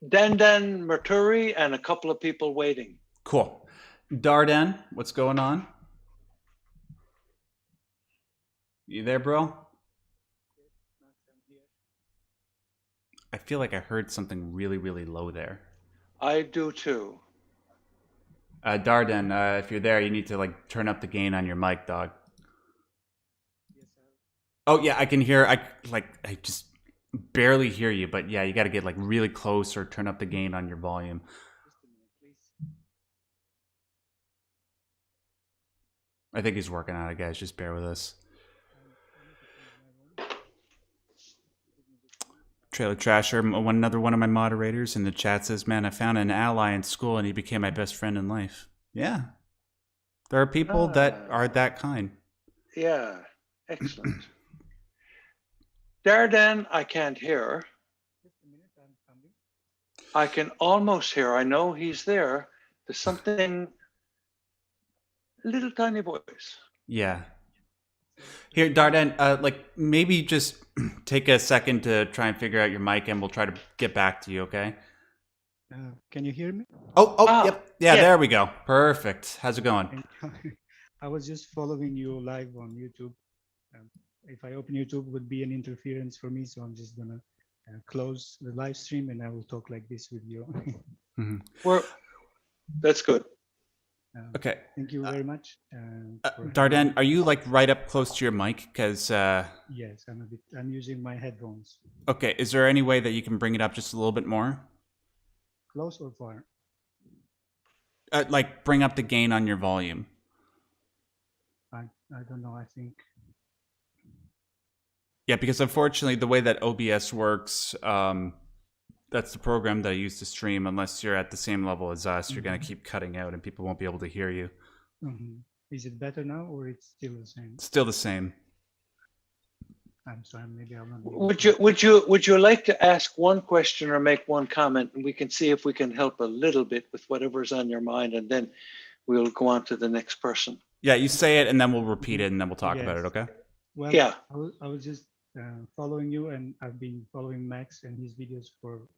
Dandan Merturi and a couple of people waiting. Cool. Darden, what's going on? You there, bro? I feel like I heard something really, really low there. I do too. Darden, if you're there, you need to turn up the gain on your mic, dog. Oh yeah, I can hear. I just barely hear you, but yeah, you got to get really close or turn up the gain on your volume. I think he's working on it, guys. Just bear with us. Trailer Trasher, another one of my moderators in the chat, says, "Man, I found an ally in school, and he became my best friend in life." Yeah, there are people that are that kind. Yeah, excellent. Darden, I can't hear. I can almost hear. I know he's there. There's something, little tiny voice. Yeah. Here, Darden, maybe just take a second to try and figure out your mic, and we'll try to get back to you, okay? Can you hear me? Yep. Yeah, there we go. Perfect. How's it going? I was just following you live on YouTube. If I open YouTube, it would be an interference for me, so I'm just gonna close the live stream, and I will talk like this with you. That's good. Okay. Thank you very much. Darden, are you right up close to your mic? Because yes, I'm using my headphones. Okay. Is there any way that you can bring it up just a little bit more? Close or far? Bring up the gain on your volume. I don't know. I think. Yeah, because unfortunately, the way that OBS works, that's the program that I use to stream. Unless you're at the same level as us, you're going to keep cutting out, and people won't be able to hear you. Is it better now, or it's still the same? Still the same. I'm sorry. Maybe I'll not. Would you like to ask one question or make one comment, and we can see if we can help a little bit with whatever's on your mind, and then we'll go on to the next person. Yeah, you say it, and then we'll repeat it, and then we'll talk about it. Okay? Well, yeah. I was just following you, and I've been following Max and his videos for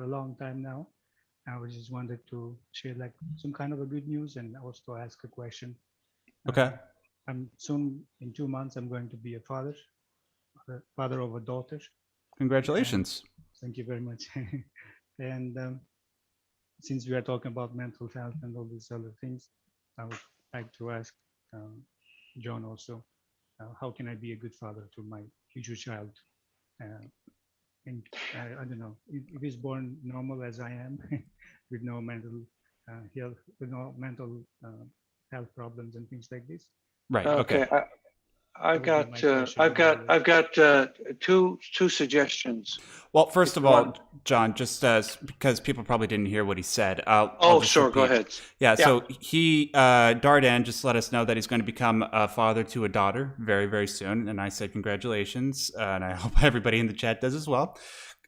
a long time now. I was just wanted to share some kind of a good news and also ask a question. Okay. I'm soon, in 2 months, I'm going to be a father of a daughter. Congratulations. Thank you very much. And since we are talking about mental health and all these other things, I would like to ask John also, how can I be a good father to my future child? And I don't know, if he's born normal as I am, with no mental health, with no mental health problems and things like this. Right. Okay. I've got two suggestions. Well, first of all, John, just because people probably didn't hear what he said. Sure, go ahead. Yeah, so Darden just let us know that he's going to become a father to a daughter very, very soon. And I said, congratulations. And I hope everybody in the chat does as well.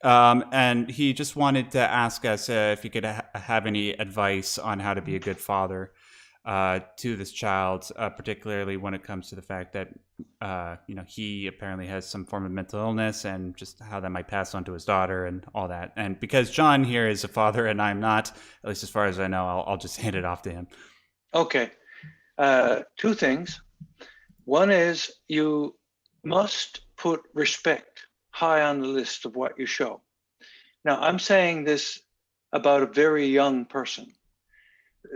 And he just wanted to ask us if he could have any advice on how to be a good father to this child, particularly when it comes to the fact that he apparently has some form of mental illness, and just how that might pass on to his daughter and all that. And because John here is a father and I'm not, at least as far as I know, I'll just hand it off to him. Okay. Two things. One is you must put respect high on the list of what you show. Now, I'm saying this about a very young person.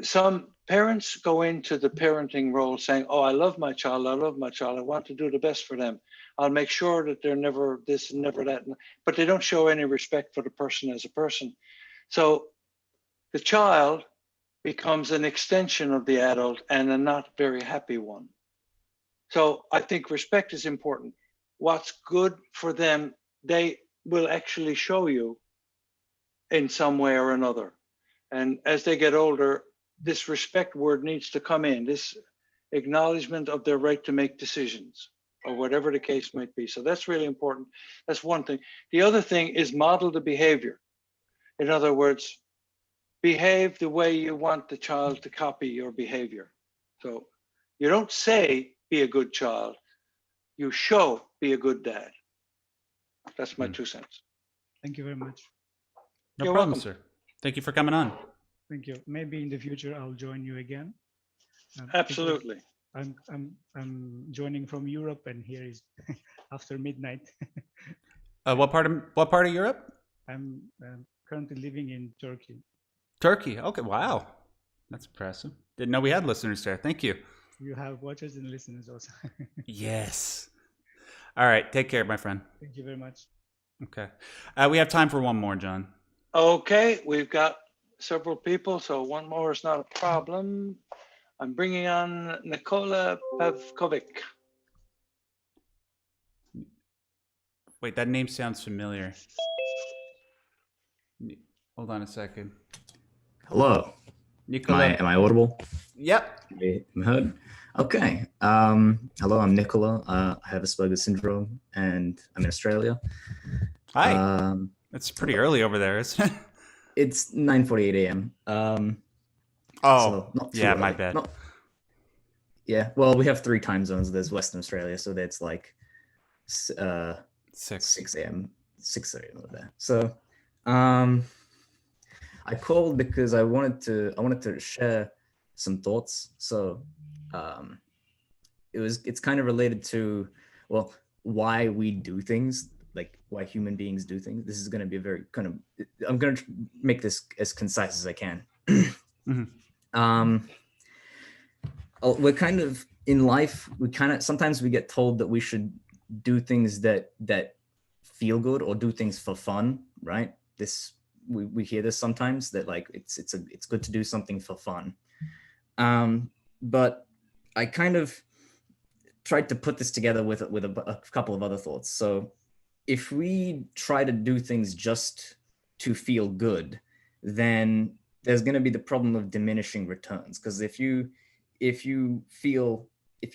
Some parents go into the parenting role saying, oh, I love my child, I love my child, I want to do the best for them. I'll make sure that they're never this and never that. But they don't show any respect for the person as a person. So the child becomes an extension of the adult and a not very happy one. So I think respect is important. What's good for them, they will actually show you in some way or another. And as they get older, this respect word needs to come in, this acknowledgement of their right to make decisions, or whatever the case might be. So that's really important. That's one thing. The other thing is model the behavior. In other words, behave the way you want the child to copy your behavior. So you don't say, be a good child. You show, be a good dad. That's my 2 cents. Thank you very much. No You're problem, welcome. sir. Thank you for coming on. Thank you. Maybe in the future I'll join you again. Absolutely. I'm joining from Europe, and here is after midnight. What part of Europe? I'm currently living in Turkey. Turkey. Okay. Wow. That's impressive. Didn't know we had listeners there. Thank you. You have watchers and listeners also. Yes. All right. Take care, my friend. Thank you very much. Okay. We have time for one more, John. Okay, we've got several people, so one more is not a problem. I'm bringing on Nikola Pavkovic. Wait, that name sounds familiar. Hold on a second. Hello. Nikola. Am I audible? Yep. I'm heard. Okay. Hello, I'm Nikola. I have Asperger's syndrome, and I'm in Australia. Hi. It's pretty early over there, isn't it? It's 9:48 a.m. So not too yeah, early. my bad. Yeah, well, we have 3 time zones. There's Western Australia, so that's like 6 a.m. 6 a.m. over there. So, I called because I wanted to share some thoughts. So, it's kind of related to, well, why we do things, like why human beings do things. This is going to be a very I'm going to make this as concise as I can. We're kind of in life, sometimes we get told that we should do things that feel good or do things for fun, right? We hear this sometimes, that like it's good to do something for fun. But I kind of tried to put this together with a couple of other thoughts. So if we try to do things just to feel good, then there's going to be the problem of diminishing returns. Because if you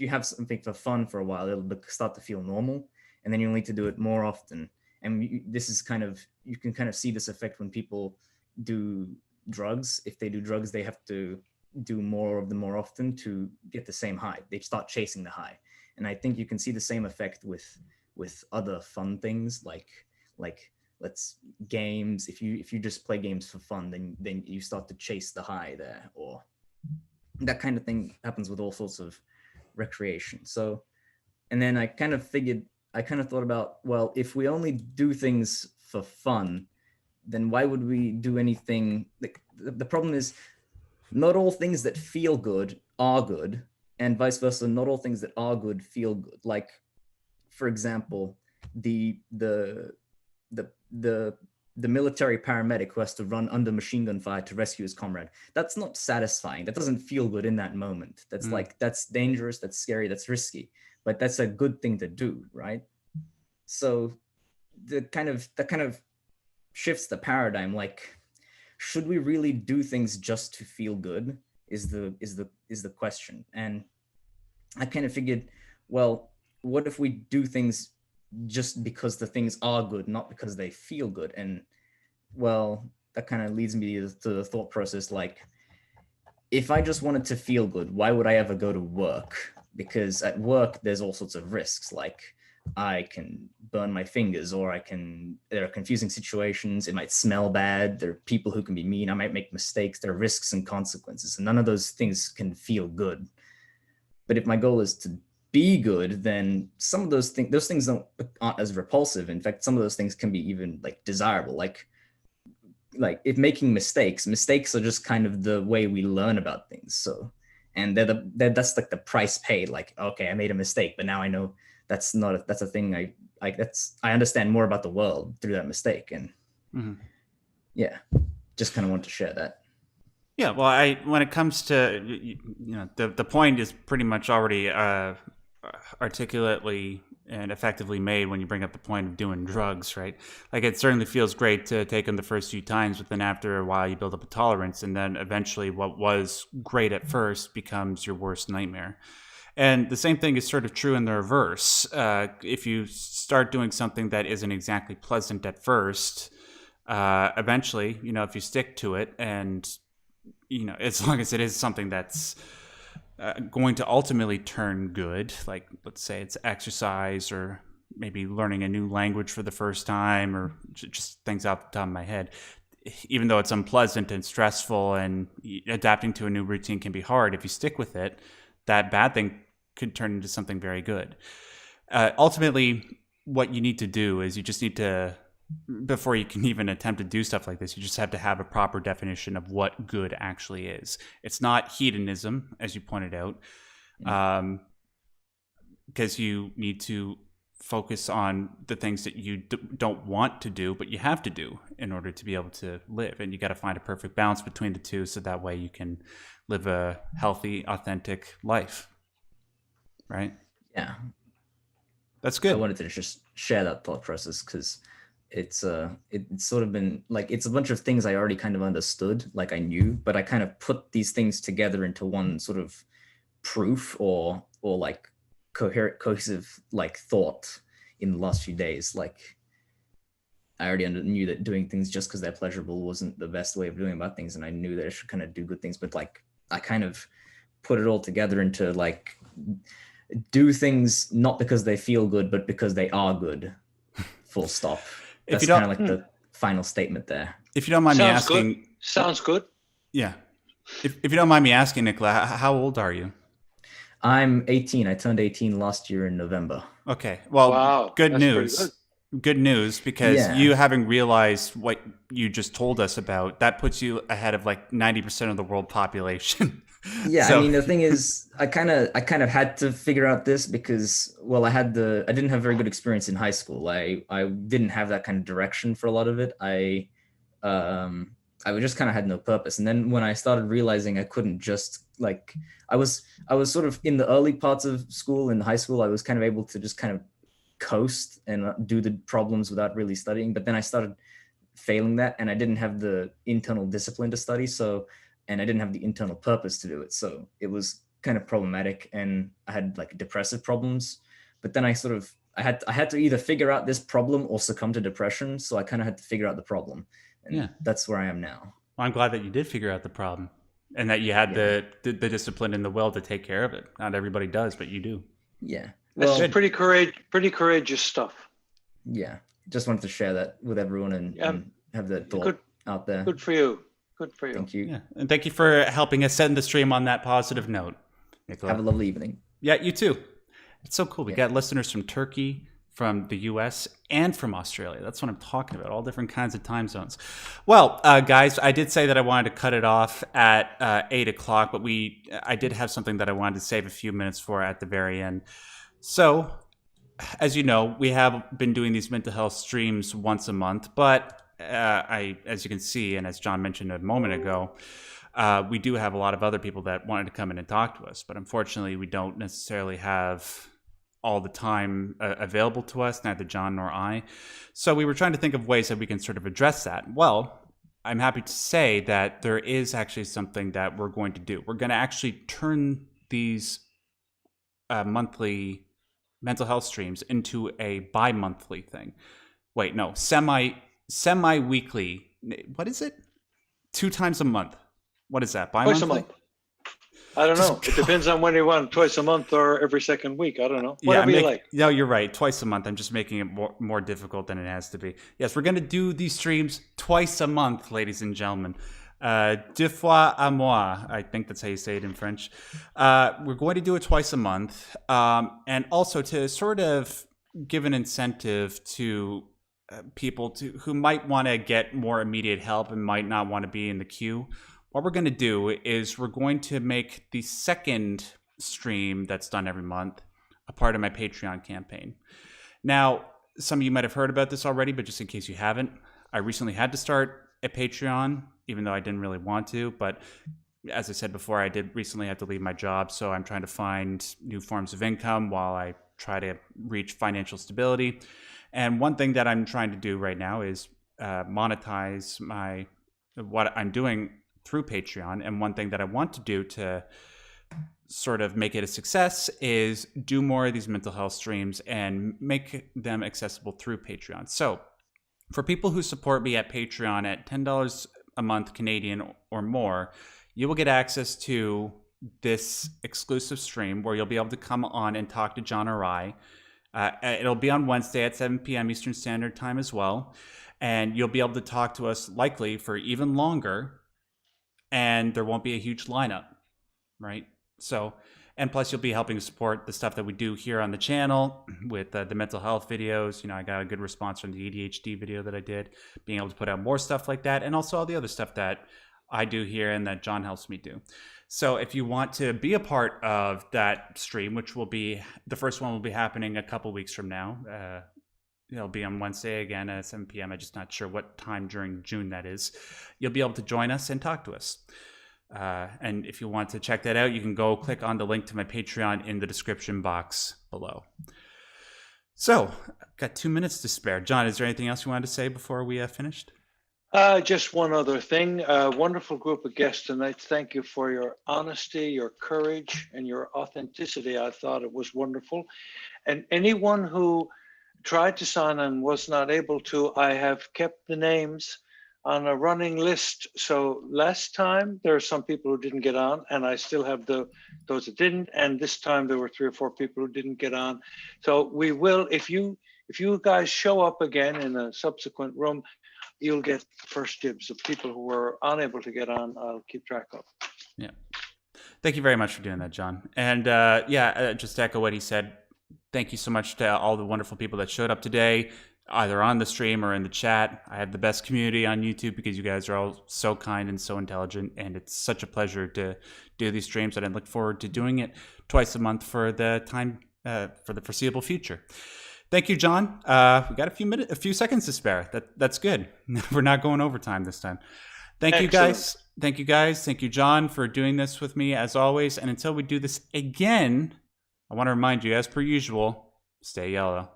have something for fun for a while, it'll start to feel normal, and then you'll need to do it more often. And you can kind of see this effect when people do drugs. If they do drugs, they have to do more of them more often to get the same high. They start chasing the high. And I think you can see the same effect with other fun things, like let's games. If you just play games for fun, then you start to chase the high there, or that kind of thing happens with all sorts of recreation. So, and then I kind of thought about, well, if we only do things for fun, then why would we do anything? The problem is, not all things that feel good are good, and vice versa. Not all things that are good feel good. Like, for example, the military paramedic who has to run under machine gun fire to rescue his comrade. That's not satisfying. That doesn't feel good in that moment. That's that's dangerous, that's scary, that's risky, but that's a good thing to do, right? So that kind of shifts the paradigm. Like, should we really do things just to feel good is the question. And I kind of figured, well, what if we do things just because the things are good, not because they feel good? And well, that kind of leads me to the thought process, like, if I just wanted to feel good, why would I ever go to work? Because at work, there's all sorts of risks. Like, I can burn my fingers, or there are confusing situations. It might smell bad. There are people who can be mean. I might make mistakes. There are risks and consequences. And none of those things can feel good. But if my goal is to be good, then some of those things aren't as repulsive. In fact, some of those things can be even like desirable. Like if making mistakes are just kind of the way we learn about things. So, and that's like the price paid. Like, okay, I made a mistake, but now I know that's a thing. I understand more about the world through that mistake. And yeah, just kind of want to share that. Yeah, well, when it comes to, the point is pretty much already articulately and effectively made when you bring up the point of doing drugs, right? Like, it certainly feels great to take them the first few times, but then after a while you build up a tolerance, and then eventually what was great at first becomes your worst nightmare. And the same thing is sort of true in the reverse. If you start doing something that isn't exactly pleasant at first, eventually, if you stick to it, and as long as it is something that's going to ultimately turn good, like let's say it's exercise or maybe learning a new language for the first time, or just things out the top of my head, even though it's unpleasant and stressful and adapting to a new routine can be hard, if you stick with it, that bad thing could turn into something very good. Ultimately, what you need to do is you just need to, before you can even attempt to do stuff like this, you just have to have a proper definition of what good actually is. It's not hedonism, as you pointed out, because you need to focus on the things that you don't want to do, but you have to do in order to be able to live. And you got to find a perfect balance between the two, so that way you can live a healthy, authentic life. Right? Yeah. That's good. I wanted to just share that thought process because it's sort of been like, it's a bunch of things I already kind of understood, like I knew, but I kind of put these things together into one sort of proof or like cohesive like thought in the last few days. Like, I already knew that doing things just because they're pleasurable wasn't the best way of doing about things, and I knew that I should kind of do good things, but like I kind of put it all together into like do things not because they feel good, but because they are good. Full stop. That's kind of like the final statement there. If you don't mind me asking, sounds good. Yeah. If you don't mind me asking, Nikola, how old are you? I'm 18. I turned 18 last year in November. Okay. Well, wow, good news. Good news, because you having realized what you just told us about, that puts you ahead of like 90% of the world population. Yeah, so. I mean, the thing is, I kind of had to figure out this because, well, I didn't have very good experience in high school. I didn't have that kind of direction for a lot of it. I just kind of had no purpose. And then when I started realizing I couldn't just like, I was sort of in the early parts of school, in high school, I was kind of able to just kind of coast and do the problems without really studying. But then I started failing that, and I didn't have the internal discipline to study. And I didn't have the internal purpose to do it. So it was kind of problematic, and I had like depressive problems. But then I had to either figure out this problem or succumb to depression. So I kind of had to figure out the problem. And that's where I am now. Well, I'm glad that you did figure out the problem, and that you had the discipline and the will to take care of it. Not everybody does, but you do. Yeah. That's pretty courageous stuff. Yeah. Just wanted to share that with everyone and have that thought out there. Good for you. Good for you. Thank you. Yeah. And thank you for helping us send the stream on that positive note, Nikola. Have a lovely evening. Yeah, you too. It's so cool. We got listeners from Turkey, from the US, and from Australia. That's what I'm talking about. All different kinds of time zones. Well, guys, I did say that I wanted to cut it off at 8 o'clock, but I did have something that I wanted to save a few minutes for at the very end. So, as you know, we have been doing these mental health streams once a month, but as you can see, and as John mentioned a moment ago, we do have a lot of other people that wanted to come in and talk to us, but unfortunately we don't necessarily have all the time available to us, neither John nor I. So we were trying to think of ways that we can sort of address that. Well, I'm happy to say that there is actually something that we're going to do. We're going to actually turn these monthly mental health streams into a bi-monthly thing. Wait, no, semi-weekly. What is it? 2 times a month. What is that? Bi-monthly? Twice a month. I don't know. It depends on when you want, twice a month or every second week. I don't know. Whatever you like. No, you're right. Twice a month. I'm just making it more difficult than it has to be. Yes, we're going to do these streams twice a month, ladies and gentlemen. Deux fois à moi, I think that's how you say it in French. We're going to do it twice a month. And also to sort of give an incentive to people who might want to get more immediate help and might not want to be in the queue. What we're going to do is we're going to make the second stream that's done every month a part of my Patreon campaign. Now, some of you might have heard about this already, but just in case you haven't, I recently had to start a Patreon, even though I didn't really want to. But as I said before, I did recently have to leave my job, so I'm trying to find new forms of income while I try to reach financial stability. And one thing that I'm trying to do right now is monetize what I'm doing through Patreon. And one thing that I want to do to sort of make it a success is do more of these mental health streams and make them accessible through Patreon. So for people who support me at Patreon at $10 a month Canadian or more, you will get access to this exclusive stream where you'll be able to come on and talk to John or I. It'll be on Wednesday at 7 p.m. Eastern Standard Time as well. And you'll be able to talk to us likely for even longer. And there won't be a huge lineup, right? So, and plus you'll be helping support the stuff that we do here on the channel with the mental health videos. You know, I got a good response from the ADHD video that I did, being able to put out more stuff like that, and also all the other stuff that I do here and that John helps me do. So if you want to be a part of that stream, which will be, the first one will be happening a couple weeks from now. It'll be on Wednesday again at 7 p.m. I'm just not sure what time during June that is. You'll be able to join us and talk to us. And if you want to check that out, you can go click on the link to my Patreon in the description box below. So, I've got 2 minutes to spare. John, is there anything else you wanted to say before we finished? Just one other thing. Wonderful group of guests tonight. Thank you for your honesty, your courage, and your authenticity. I thought it was wonderful. And anyone who tried to sign and was not able to, I have kept the names on a running list. So last time there are some people who didn't get on, and I still have those that didn't. And this time there were 3 or 4 people who didn't get on. So we will, if you guys show up again in a subsequent room, you'll get first dibs of people who were unable to get on. I'll keep track of. Yeah. Thank you very much for doing that, John. And just to echo what he said, thank you so much to all the wonderful people that showed up today, either on the stream or in the chat. I have the best community on YouTube because you guys are all so kind and so intelligent, and it's such a pleasure to do these streams, and I look forward to doing it twice a month for the time for the foreseeable future. Thank you, John. We got a few seconds to spare. That's good. We're not going overtime this time. Thank you, guys. Thank you, guys. Thank you, John, for doing this with me as always. And until we do this again, I want to remind you, as per usual, stay yellow.